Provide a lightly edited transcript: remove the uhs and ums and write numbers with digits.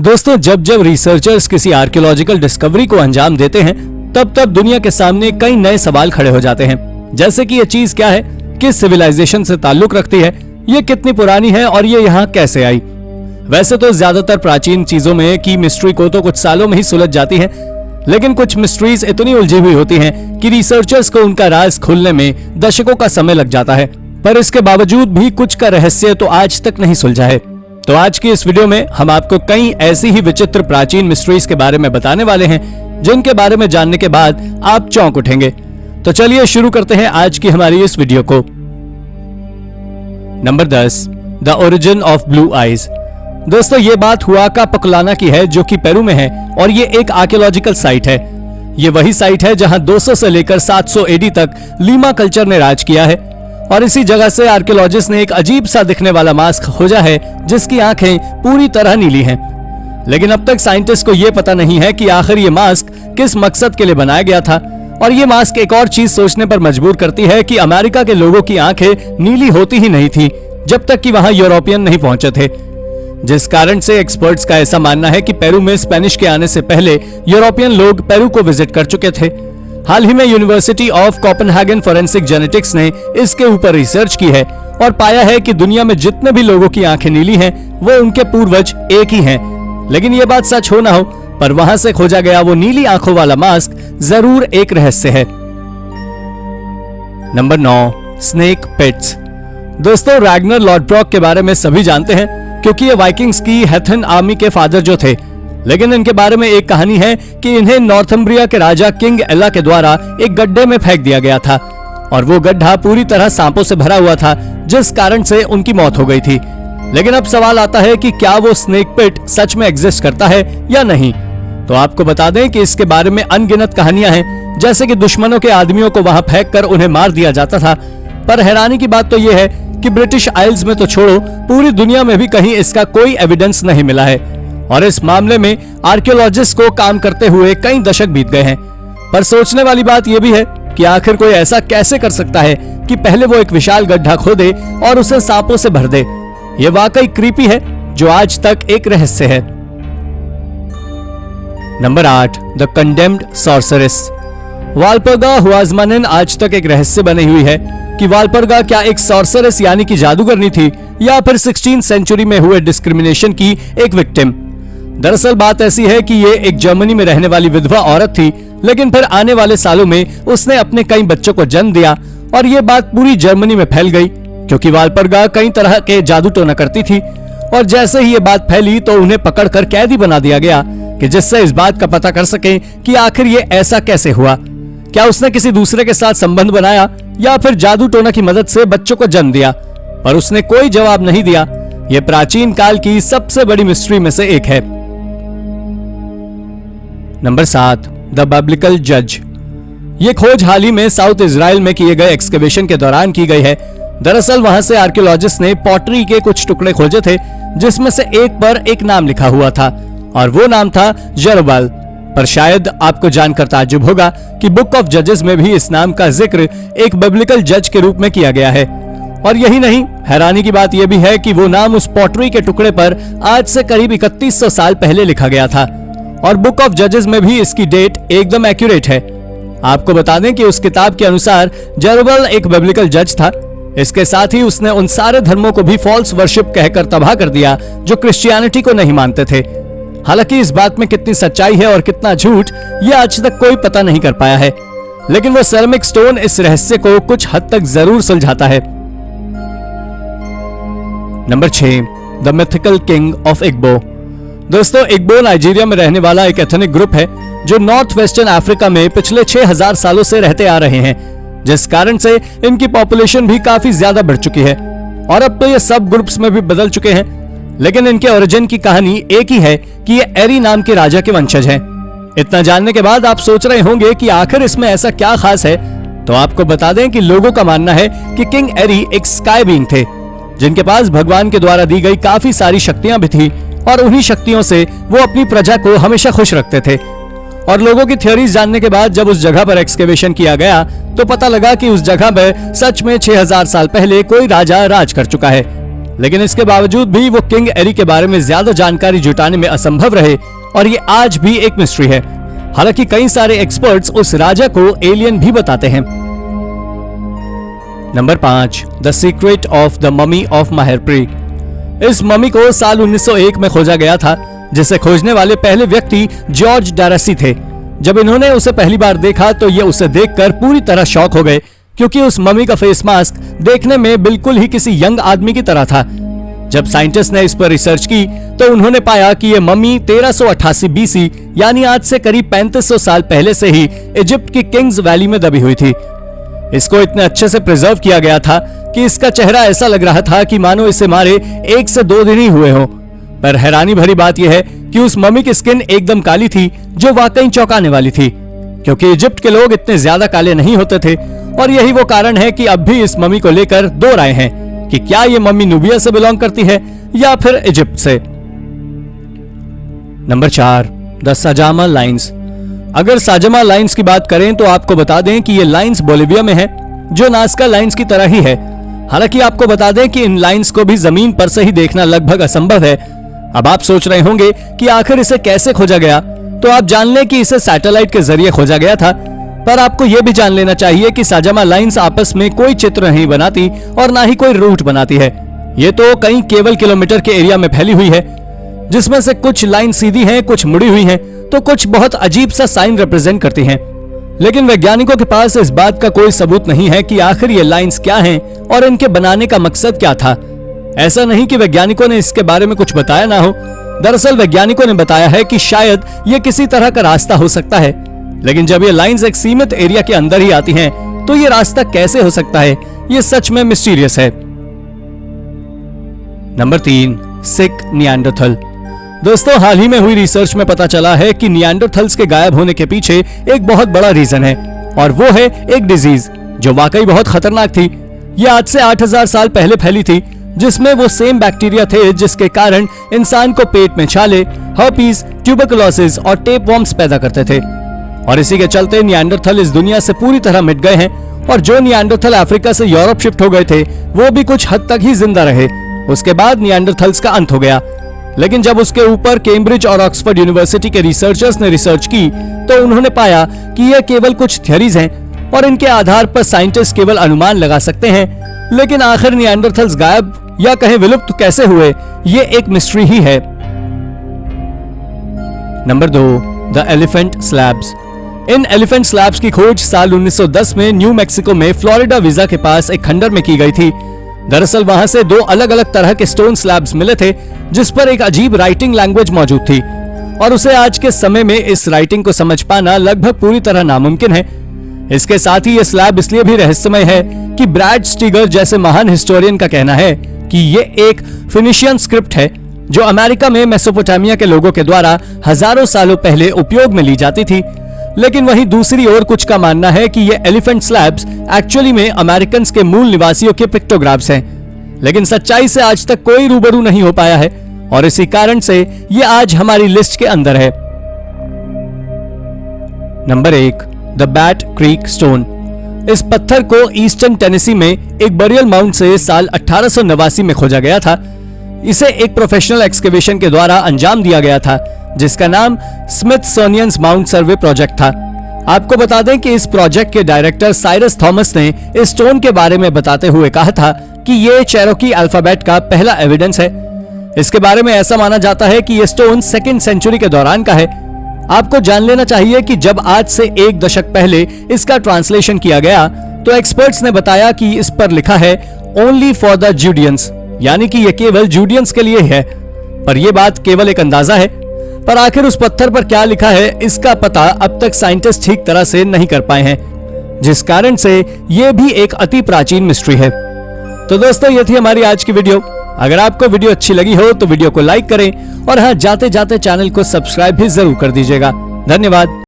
दोस्तों, जब जब रिसर्चर्स किसी आर्कियोलॉजिकल डिस्कवरी को अंजाम देते हैं, तब तब दुनिया के सामने कई नए सवाल खड़े हो जाते हैं, जैसे कि ये चीज क्या है, किस सिविलाइजेशन से ताल्लुक रखती है, ये कितनी पुरानी है और ये यहाँ कैसे आई। वैसे तो ज्यादातर प्राचीन चीजों में की मिस्ट्री को तो कुछ सालों में ही सुलझ जाती है, लेकिन कुछ मिस्ट्रीज इतनी उलझी हुई होती हैं कि रिसर्चर्स को उनका राज खुलने में दशकों का समय लग जाता है। पर इसके बावजूद भी कुछ का रहस्य तो आज तक नहीं सुलझा है। तो आज की इस वीडियो में हम आपको कई ऐसी ही विचित्र प्राचीन मिस्ट्रीज के बारे में बताने वाले हैं, जिनके बारे में जानने के बाद आप चौंक उठेंगे। तो चलिए शुरू करते हैं आज की हमारी इस वीडियो को। Number 10, the origin of blue eyes. दोस्तों, ये बात हुआका पकुलाना की है, जो कि पेरू में है, और ये एक आर्कियोलॉजिकल साइट है। ये वही साइट है जहां 200 से लेकर 700 एडी तक लीमा कल्चर ने राज किया है, और इसी जगह से आर्कियोलॉजिस्ट ने एक अजीब सा दिखने वाला मास्क खोजा है, जिसकी आंखें पूरी तरह नीली हैं। लेकिन अब तक साइंटिस्ट को यह पता नहीं है कि आखिर ये मास्क किस मकसद के लिए बनाया गया था। और ये मास्क एक और चीज सोचने पर मजबूर करती है कि अमेरिका के लोगों की आंखें नीली होती ही नहीं थी जब तक कि वहां यूरोपियन नहीं पहुंचे थे, जिस कारण से एक्सपर्ट्स का ऐसा मानना है कि पेरू में स्पेनिश के आने से पहले यूरोपियन लोग पेरू को विजिट कर चुके थे। हाल ही में university of Copenhagen forensic genetics ने इसके ऊपर रिसर्च की है और पाया है कि दुनिया में जितने भी लोगों की आंखें नीली हैं, वो उनके पूर्वज एक ही हैं। लेकिन ये बात सच हो ना हो, पर वहां से खोजा गया वो नीली आंखों वाला मास्क जरूर एक रहस्य है। Number 9, snake pits. दोस्तों, रैग्नर लॉडब्रॉक के बारे में सभी जानते हैं, क्योंकि ये वाइकिंग्स की हेथन आर्मी के फादर जो थे। लेकिन इनके बारे में एक कहानी है कि इन्हें नॉर्थम्ब्रिया के राजा किंग एला के द्वारा एक गड्ढे में फेंक दिया गया था, और वो गड्ढा पूरी तरह सांपों से भरा हुआ था, जिस कारण से उनकी मौत हो गई थी। लेकिन अब सवाल आता है कि क्या वो स्नेक पिट सच में एग्जिस्ट करता है या नहीं। तो आपको बता दें कि इसके बारे में अनगिनत कहानियां हैं, जैसे कि दुश्मनों के आदमियों को वहां फेंक कर उन्हें मार दिया जाता था। पर हैरानी की बात तो यह है कि ब्रिटिश आइल्स में तो छोड़ो, पूरी दुनिया में भी कहीं इसका कोई एविडेंस नहीं मिला है, और इस मामले में आर्कियोलॉजिस्ट को काम करते हुए कई दशक बीत गए हैं। पर सोचने वाली बात यह भी है कि आखिर कोई ऐसा कैसे कर सकता है कि पहले वो एक विशाल गड्ढा खोदे और उसे सांपों से भर दे। ये वाकई क्रीपी है, जो आज तक एक रहस्य है। Number 8, the condemned sorceress. Walpurga Hausmannin आज तक एक रहस्य बनी हुई है कि वालपरगा क्या एक सॉर्सरेस यानी कि जादूगरनी थी, या फिर 16वीं सेंचुरी में हुए डिस्क्रिमिनेशन की एक विक्टिम। दरअसल बात ऐसी है कि ये एक जर्मनी में रहने वाली विधवा औरत थी, लेकिन फिर आने वाले सालों में उसने अपने कई बच्चों को जन्म दिया, और ये बात पूरी जर्मनी में फैल गई, क्योंकि वालपरगा कई तरह के जादू टोना करती थी। और जैसे ही ये बात फैली तो उन्हें पकड़कर कैदी बना दिया गया, कि जिससे इस बात का पता कर सके कि आखिर ये ऐसा कैसे हुआ। क्या उसने किसी दूसरे के साथ संबंध बनाया, या फिर जादू टोना की मदद से बच्चों को जन्म दिया? पर उसने कोई जवाब नहीं दिया। यह प्राचीन काल की सबसे बड़ी मिस्ट्री में से एक है। नंबर 7, द बिब्लिकल जज। ये खोज हाल ही में साउथ इजराइल में किए गए एक्सकेवेशन के दौरान की गई है। दरअसल वहां से आर्कियोलॉजिस्ट ने पॉटरी के कुछ टुकड़े खोजे थे, जिसमें से एक पर एक नाम लिखा हुआ था, और वो नाम था जरुब्बाल। पर शायद आपको जानकर ताज्जुब होगा कि बुक ऑफ जजेस में भी इस नाम का जिक्र एक बिब्लिकल जज के रूप में किया गया है। और यही नहीं, हैरानी की बात यह भी है कि वो नाम उस पॉटरी के टुकड़े पर आज से करीब 3100 साल पहले लिखा गया था, और बुक ऑफ जजेस में भी इसकी डेट एकदम एक्यूरेट है। आपको बता दें कि उस किताब के अनुसार जरुब्बाल एक बिब्लिकल जज था। इसके साथ ही उसने उन सारे धर्मों को भी फॉल्स वर्शिप कहकर तबाह कर दिया जो क्रिश्चियनिटी को नहीं मानते थे। हालांकि इस बात में कितनी सच्चाई है और कितना झूठ, ये आज तक कोई पता नहीं कर पाया है, लेकिन वो सेरेमिक स्टोन इस रहस्य को कुछ हद तक जरूर सुलझाता है। Number 6, the mythical king of Igbo. दोस्तों, इग्बो नाइजीरिया में रहने वाला एक एथनिक ग्रुप है, जो नॉर्थ वेस्टर्न अफ्रीका में पिछले 6000 सालों से रहते आ रहे हैं, जिस कारण से इनकी पॉपुलेशन भी काफी ज्यादा बढ़ चुकी है, और अब तो ये सब ग्रुप्स में भी बदल चुके हैं। लेकिन इनके ओरिजिन की कहानी एक ही है कि ये एरी नाम के राजा के वंशज हैं। इतना जानने के बाद आप सोच रहे होंगे कि आखिर इसमें ऐसा क्या खास है। तो आपको बता दें कि लोगों का मानना है कि किंग एरी एक स्काई बीइंग थे, जिनके पास भगवान के द्वारा दी गई काफी सारी शक्तियां भी थी, और उन्हीं शक्तियों से वो अपनी प्रजा को हमेशा खुश रखते थे। और लोगों की थ्योरीज जानने के बाद जब उस जगह पर एक्सकेवेशन किया गया, तो पता लगा कि उस जगह पर सच में 6000 साल पहले कोई राजा राज कर चुका है। लेकिन इसके बावजूद भी वो किंग एरी के बारे में ज्यादा जानकारी जुटाने में असंभव रहे और ये आज भी एक मिस्ट्री है। हालांकि कई सारे एक्सपर्ट्स उस राजा को एलियन भी बताते हैं। Number 5, the secret of the mummy of Maiherpri. इस ममी को साल 1901 में खोजा गया था, जिसे खोजने वाले पहले व्यक्ति जॉर्ज डारासी थे। जब इन्होंने उसे पहली बार देखा तो ये उसे देखकर पूरी तरह शॉक हो गए, क्योंकि उस ममी का फेस मास्क देखने में बिल्कुल ही किसी यंग आदमी की तरह था। जब साइंटिस्ट ने इस पर रिसर्च की तो उन्होंने पाया कि यह मम्मी 1388 बीसी यानी आज से करीब 3500 साल पहले से ही इजिप्ट की किंग्स वैली में दबी हुई थी। इसको इतने अच्छे से प्रिजर्व किया गया था कि इसका चेहरा ऐसा लग रहा था कि मानो इसे मारे 1 से 2 दिन ही हुए हों। पर हैरानी भरी बात यह है कि उस मम्मी की स्किन एकदम काली थी, जो वाकई चौंकाने वाली थी, क्योंकि इजिप्ट के लोग इतने ज्यादा काले नहीं होते थे। और यही वो कारण है कि अब भी इस मम्मी को लेकर 2 राय हैं कि क्या ये मम्मी नूबिया से बिलोंग करती है या फिर इजिप्ट से। Number 4, the Sajama lines. अगर साजामा लाइन्स की बात करें तो आपको बता दें कि ये लाइन्स बोलिविया में है, जो नास्का लाइन्स की तरह ही है। हालांकि आपको बता दें कि इन लाइन्स को भी जमीन पर से ही देखना लगभग असंभव है। अब आप सोच रहे होंगे कि आखिर इसे कैसे खोजा गया, तो आप जान लें कि इसे सैटेलाइट के जरिए खोजा गया था। पर आपको यह भी जान लेना चाहिए कि साजामा लाइन्स आपस में कोई चित्र नहीं बनाती और ना ही कोई रूट बनाती है। ये तो कई केवल किलोमीटर के एरिया में फैली हुई है, जिसमें से कुछ लाइन सीधी हैं, कुछ मुड़ी हुई हैं, तो कुछ बहुत अजीब सा साइन रिप्रेजेंट करती हैं। लेकिन वैज्ञानिकों के पास इस बात का कोई सबूत नहीं है कि आखिर ये लाइन्स क्या हैं और इनके बनाने का मकसद क्या था। ऐसा नहीं कि वैज्ञानिकों ने इसके बारे में कुछ बताया ना हो। दरअसल वैज्ञानिकों ने बताया है कि शायद ये किसी तरह का रास्ता हो सकता है, लेकिन जब ये लाइंस एक सीमित एरिया के अंदर ही आती हैं, तो ये रास्ता कैसे हो सकता है, ये सच में मिस्टीरियस है। नंबर 3, सिक निएंडरथल। दोस्तों, हाल ही में हुई रिसर्च में पता चला है कि निएंडरथल्स के गायब होने के पीछे एक बहुत बड़ा रीजन है, और वो है एक डिजीज जो वाकई बहुत खतरनाक थी। ये आज से 8000 साल पहले फैली थी, जिसमें वो सेम बैक्टीरिया थे जिसके कारण इंसान को पेट में छाले, हर्पीज, ट्यूबरकुलोसिस और टेपवर्म्स पैदा करते थे। और इसी के चलते निएंडरथल इस दुनिया से पूरी तरह मिट गए हैं, और जो निएंडरथल अफ्रीका से यूरोप शिफ्ट हो गए थे वो भी कुछ हद तक ही जिंदा रहे। उसके बाद निएंडरथल्स का अंत हो गया। लेकिन जब उसके ऊपर कैम्ब्रिज और ऑक्सफोर्ड यूनिवर्सिटी के रिसर्चर्स ने रिसर्च की तो उन्होंने पाया कि यह केवल कुछ थ्योरीज हैं और इनके आधार पर साइंटिस्ट केवल अनुमान लगा सकते हैं। लेकिन आखिर निएंडरथल्स गायब या कहें विलुप्त कैसे हुए, ये एक मिस्ट्री ही है। Number 2, the elephant slabs. In elephant slabs की खोज साल 1910 में न्यू मैक्सिको में फ्लोरिडा वीजा के पास एक खंडर में की गई थी। दरअसल वहां से 2 अलग अलग तरह के स्टोन स्लैब्स मिले थे, जिस पर एक अजीब राइटिंग लैंग्वेज मौजूद थी, और उसे आज के समय में इस राइटिंग को समझ पाना लगभग पूरी तरह नामुमकिन है। इसके साथ ही यह स्लैब इसलिए भी रहस्यमय है कि ब्रैड स्टीगर जैसे महान हिस्टोरियन का कहना है कि ये एक फिनिशियन स्क्रिप्ट है, जो अमेरिका में मेसोपोटामिया के लोगों के द्वारा हजारों सालों पहले उपयोग में ली जाती थी। लेकिन वहीं दूसरी ओर कुछ का मानना है कि ये एलिफेंट स्लैब्स एक्चुअली में अमेरिकन के मूल निवासियों के पिक्टोग्राफ्स हैं। लेकिन सच्चाई से आज तक कोई रूबरू नहीं हो पाया है, और इसी कारण से ये आज हमारी लिस्ट के अंदर है। Number 1, the bat creek stone. इस पत्थर को ईस्टर्न टेनेसी में एक बरियल माउंट से साल 1889 में खोजा गया था। इसे एक प्रोफेशनल एक्सकेवेशन के द्वारा अंजाम दिया गया था, जिसका नाम स्मिथसोनियन माउंट सर्वे प्रोजेक्ट था। आपको बता दें कि इस प्रोजेक्ट के डायरेक्टर साइरस थॉमस ने इस स्टोन के बारे में बताते हुए कहा था कि ये चेरोकी अल्फाबेट का पहला एविडेंस है। इसके बारे में ऐसा माना जाता है कि यह स्टोन 2nd सेंचुरी के दौरान का है। आपको जान लेना चाहिए कि जब आज से 1 दशक पहले इसका ट्रांसलेशन किया गया तो एक्सपर्ट्स ने बताया कि इस पर लिखा है ओनली फॉर द जूडियंस, यानी कि यह केवल जूडियंस के लिए है। पर यह बात केवल एक अंदाजा है, पर आखिर उस पत्थर पर क्या लिखा है इसका पता अब तक साइंटिस्ट ठीक तरह से नहीं कर पाए हैं, जिस कारण से यह भी एक अति प्राचीन मिस्ट्री है। तो दोस्तों, ये थी हमारी आज की वीडियो। अगर आपको वीडियो अच्छी लगी हो तो वीडियो को लाइक करें, और हाँ, जाते जाते चैनल को सब्सक्राइब भी जरूर कर दीजिएगा। धन्यवाद।